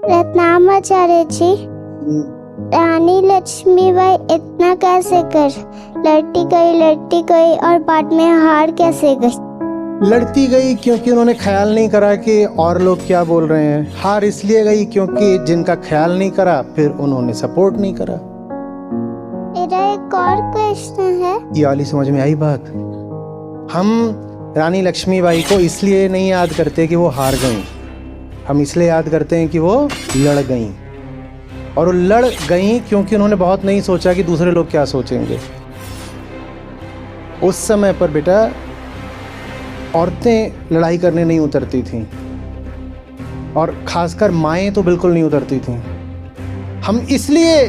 रत्नामाचार्य जी, रानी लक्ष्मीबाई इतना कैसे कर लड़ती गई और बाद में हार कैसे गई? लड़ती गई क्योंकि उन्होंने ख्याल नहीं करा कि और लोग क्या बोल रहे हैं। हार इसलिए गई क्योंकि जिनका ख्याल नहीं करा फिर उन्होंने सपोर्ट नहीं करा। मेरा एक और क्वेश्चन है। ये वाली समझ में आई बात? हम रानी लक्ष्मीबाई को इसलिए नहीं याद करते कि वो हार गईं, हम इसलिए याद करते हैं कि वो लड़ गईं। और वो लड़ गईं क्योंकि उन्होंने बहुत नहीं सोचा कि दूसरे लोग क्या सोचेंगे। उस समय पर बेटा औरतें लड़ाई करने नहीं उतरती थीं, और खासकर माएँ तो बिल्कुल नहीं उतरती थीं। हम इसलिए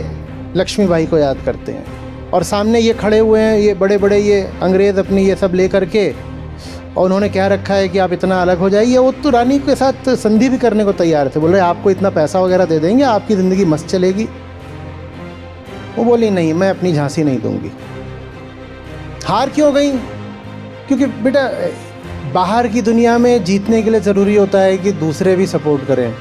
लक्ष्मीबाई को याद करते हैं। और सामने ये खड़े हुए हैं, ये बड़े बड़े ये अंग्रेज़ अपनी ये सब ले करके, और उन्होंने क्या रखा है कि आप इतना अलग हो जाइए। वो तो रानी के साथ संधि भी करने को तैयार थे, बोल रहे आपको इतना पैसा वगैरह दे देंगे, आपकी ज़िंदगी मस्त चलेगी। वो बोली नहीं, मैं अपनी झांसी नहीं दूंगी। हार क्यों गई? क्योंकि बेटा बाहर की दुनिया में जीतने के लिए ज़रूरी होता है कि दूसरे भी सपोर्ट करें।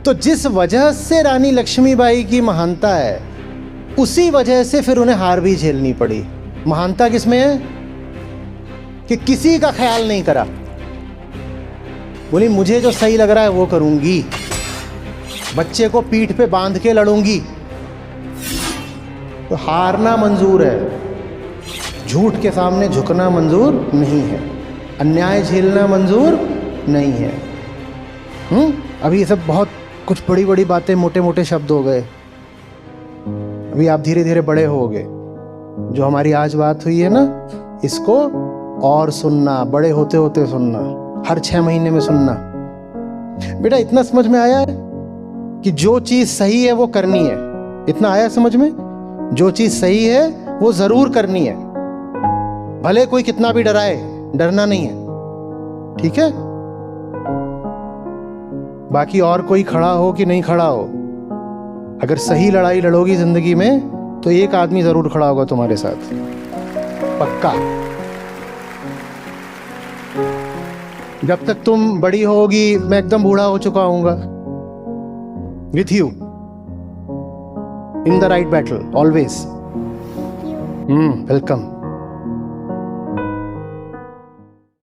तो जिस वजह से रानी लक्ष्मीबाई की महानता है, उसी वजह से फिर उन्हें हार भी झेलनी पड़ी। महानता किसमें है कि किसी का ख्याल नहीं करा, बोली मुझे जो सही लग रहा है वो करूंगी, बच्चे को पीठ पे बांध के लड़ूंगी। तो हारना मंजूर है, झूठ के सामने झुकना मंजूर नहीं है, अन्याय झेलना मंजूर नहीं है। अभी ये सब बहुत कुछ बड़ी बड़ी बातें, मोटे मोटे शब्द हो गए। अभी आप धीरे धीरे बड़े होगे। जो हमारी आज बात हुई है ना, इसको और सुनना, बड़े होते होते सुनना, हर 6 महीने में सुनना। बेटा इतना समझ में आया है कि जो चीज़ सही है वो करनी है। इतना आया समझ में? जो चीज़ सही है वो ज़रूर करनी है, भले कोई कितना भी डराए, डरना नहीं है, ठीक है? बाकी और कोई खड़ा हो कि नहीं खड़ा हो, अगर सही लड़ाई लड़ोगी जिंदगी में तो एक आदमी जरूर खड़ा होगा तुम्हारे साथ, पक्का। जब तक तुम बड़ी होगी, मैं एकदम बूढ़ा हो चुका हूँगा, with you in the right battle always. Welcome.